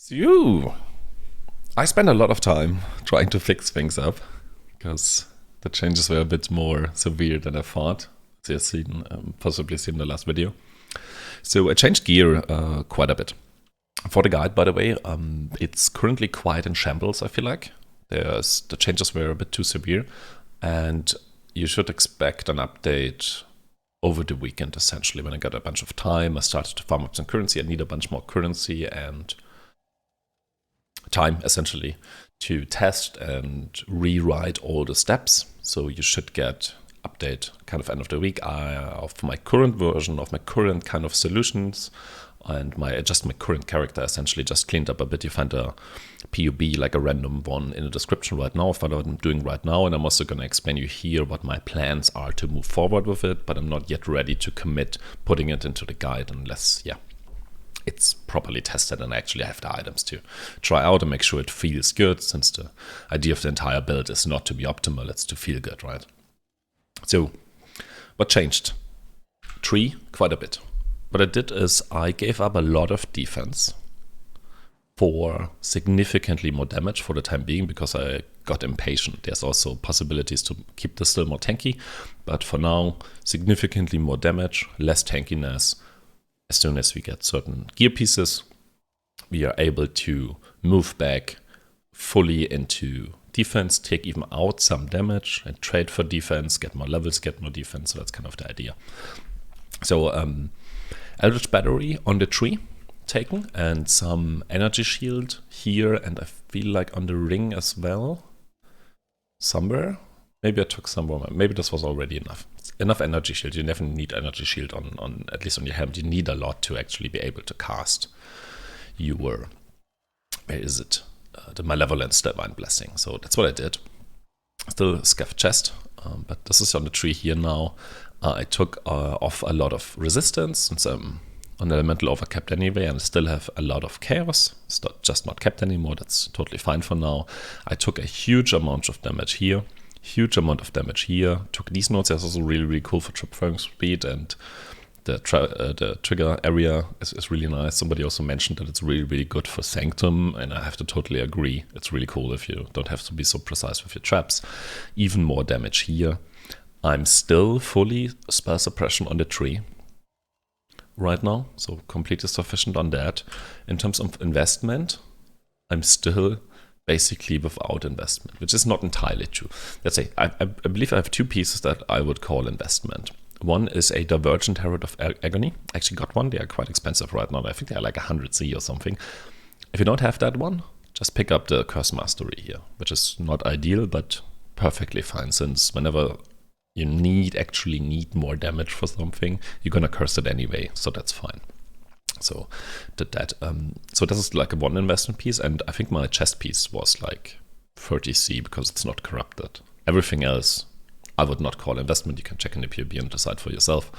So, I spent a lot of time trying to fix things up because the changes were a bit more severe than I thought. As you've seen, possibly seen in the last video. So I changed gear quite a bit. For the guide, by the way, it's currently quite in shambles, I feel like. The changes were a bit too severe, and you should expect an update over the weekend, essentially. When I got a bunch of time, I started to farm up some currency. I need a bunch more currency and time, essentially, to test and rewrite all the steps. So you should get update kind of end of the week of my current version, of my current kind of solutions, and my current character essentially just cleaned up a bit. You find a PUB, like a random one, in the description right now of what I'm doing right now, and I'm also going to explain you here what my plans are to move forward with it, but I'm not yet ready to commit putting it into the guide unless, it's properly tested and I actually have the items to try out and make sure it feels good, since the idea of the entire build is not to be optimal, it's to feel good, right? So, what changed? Tree, quite a bit. What I did is I gave up a lot of defense for significantly more damage for the time being because I got impatient. There's also possibilities to keep this still more tanky, but for now, significantly more damage, less tankiness. As soon as we get certain gear pieces, we are able to move back fully into defense, take even out some damage and trade for defense, get more levels, get more defense. So that's kind of the idea. So Eldritch Battery on the tree taken, and some energy shield here, and I feel like on the ring as well somewhere. Maybe I took some more. Maybe this was already enough energy shield. You never need energy shield on at least on your helmet. You need a lot to actually be able to cast your, where is it, the Malevolence Divine Blessing. So that's what I did. Still scaff chest, but this is on the tree here now. I took off a lot of resistance since I'm on elemental overcapped anyway, and I still have a lot of chaos. It's not capped anymore. That's totally fine for now. I took a huge amount of damage here. Huge amount of damage here. Took these nodes. That's also really, really cool for trip firing speed, and the trigger area is really nice. Somebody also mentioned that it's really, really good for sanctum, and I have to totally agree. It's really cool if you don't have to be so precise with your traps. Even more damage here. I'm still fully spell suppression on the tree right now, so completely sufficient on that. In terms of investment, I'm still basically without investment, which is not entirely true. Let's say, I believe I have two pieces that I would call investment. One is a Divergent Herald of Agony. I actually got one. They are quite expensive right now. I think they're like 100 C or something. If you don't have that one, just pick up the Curse Mastery here, which is not ideal, but perfectly fine, since whenever you actually need more damage for something, you're gonna curse it anyway, so that's fine. So did that. So this is like a one investment piece, and I think my chest piece was like 30 C because it's not corrupted. Everything else I would not call investment. You can check in the POB and decide for yourself.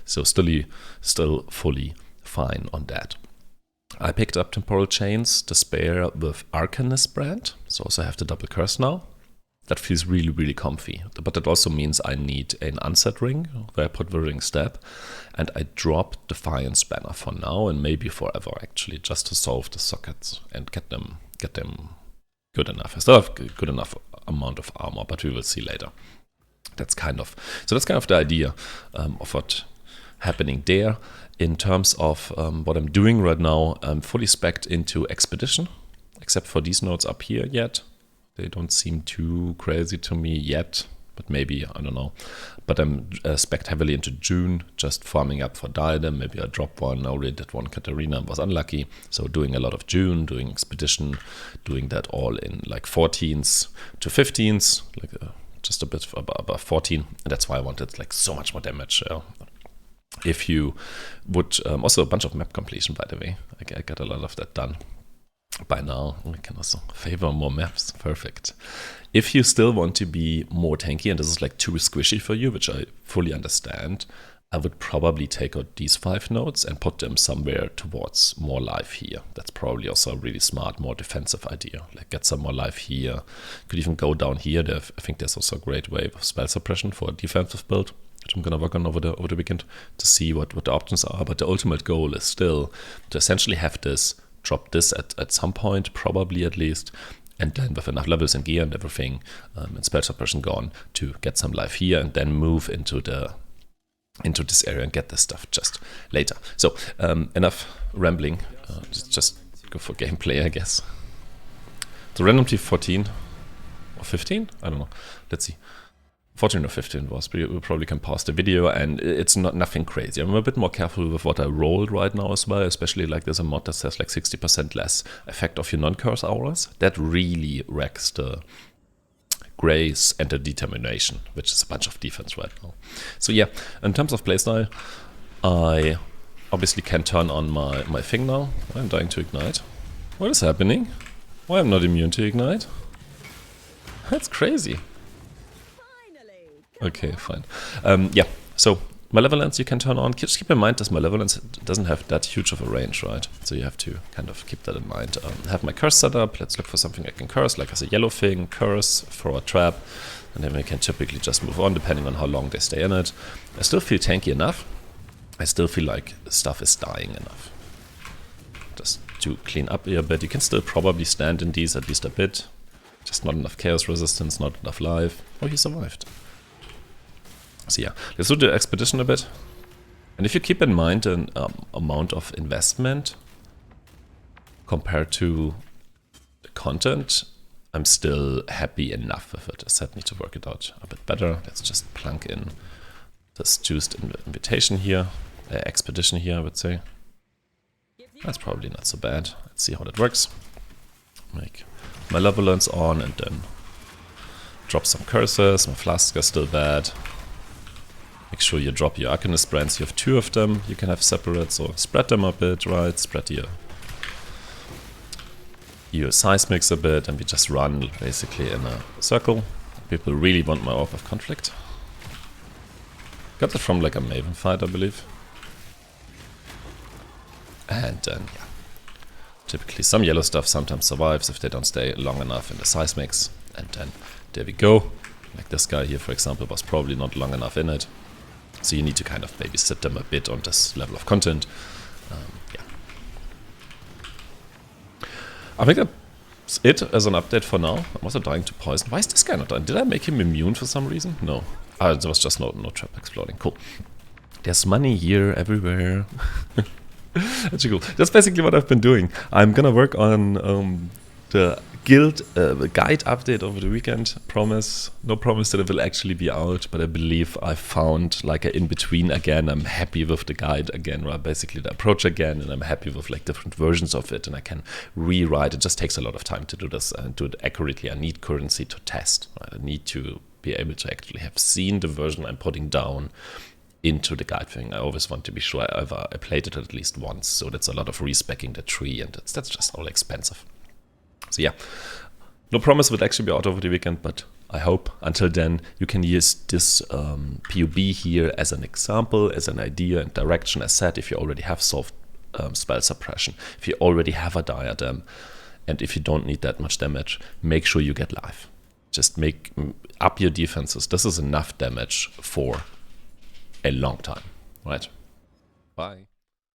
So still fully fine on that. I picked up Temporal Chains, Despair with Arcanist brand, so also I have the double curse now. That feels really, really comfy. But that also means I need an unset ring, where I put the ring step, and I drop Defiance banner for now, and maybe forever actually, just to solve the sockets and get them good enough. I still have good enough amount of armor, but we will see later. That's kind of the idea of what happening there. In terms of what I'm doing right now, I'm fully specced into Expedition, except for these nodes up here yet. They don't seem too crazy to me yet, but maybe, I don't know. But I'm specced heavily into June, just farming up for Diadem. Maybe I drop one. I already did one Katarina, was unlucky. So doing a lot of June, doing Expedition, doing that all in like 14s to 15s, like just a bit above 14. And that's why I wanted like so much more damage. If you would, also a bunch of map completion, by the way. I got a lot of that done. By now, we can also favor more maps. Perfect. If you still want to be more tanky, and this is like too squishy for you, which I fully understand, I would probably take out these 5 nodes and put them somewhere towards more life here. That's probably also a really smart, more defensive idea. Like get some more life here. Could even go down here. I think there's also a great way of spell suppression for a defensive build, which I'm gonna work on over the weekend to see what the options are. But the ultimate goal is still to essentially have this drop this at some point, probably at least, and then with enough levels and gear and everything, and spell suppression gone, to get some life here and then move into this area and get this stuff just later. So enough rambling, just go for gameplay, I guess. The randomly 14 or 15? I don't know. Let's see. 14 or 15 was, but we probably can pause the video, and it's nothing crazy. I'm a bit more careful with what I rolled right now as well, especially like there's a mod that says like 60% less effect of your non-curse auras. That really wrecks the grace and the determination, which is a bunch of defense right now. So yeah, in terms of playstyle, I obviously can turn on my thing now. I'm dying to ignite. What is happening? Why am I not immune to ignite? That's crazy. Okay, fine. Yeah, so Malevolence you can turn on. Just keep in mind this Malevolence doesn't have that huge of a range, right? So you have to kind of keep that in mind. Have my curse set up. Let's look for something I can curse, like as a yellow thing, curse, throw a trap, and then we can typically just move on depending on how long they stay in it. I still feel tanky enough. I still feel like stuff is dying enough. Just to clean up here a bit. You can still probably stand in these at least a bit. Just not enough chaos resistance, not enough life. Oh, he survived. So yeah, let's do the expedition a bit. And if you keep in mind an amount of investment compared to the content, I'm still happy enough with it. I said need to work it out a bit better. Let's just plunk in this juiced invitation here, expedition here, I would say. That's probably not so bad. Let's see how that works. Make Malevolence on and then drop some curses. My flask is still bad. Make sure you drop your Arcanist brands. You have 2 of them. You can have separate, so spread them a bit, right? Spread your seismics a bit, and we just run basically in a circle. People really want my Orb of Conflict. Got it from like a Maven fight, I believe. And then, yeah. Typically some yellow stuff sometimes survives if they don't stay long enough in the seismics. And then there we go. Like this guy here, for example, was probably not long enough in it. So you need to kind of babysit them a bit on this level of content. Yeah. I think that's it as an update for now. I'm also dying to poison. Why is this guy not dying? Did I make him immune for some reason? No. There was just no trap exploding. Cool. There's money here everywhere. Actually cool. That's basically what I've been doing. I'm gonna work on the guild guide update over the weekend. Promise, no promise that it will actually be out, but I believe I found like an in-between again. I'm happy with the guide again, right? Basically the approach again, and I'm happy with like different versions of it, and I can rewrite. It just takes a lot of time to do this and do it accurately. I need currency to test, right? I need to be able to actually have seen the version I'm putting down into the guide thing. I always want to be sure I played it at least once, so that's a lot of respecking the tree, and that's just all expensive. So yeah, no promise it will actually be out over the weekend, but I hope until then you can use this PUB here as an example, as an idea and direction. As said, if you already have soft spell suppression, if you already have a diadem, and if you don't need that much damage, make sure you get life. Just make up your defenses. This is enough damage for a long time, right? Bye.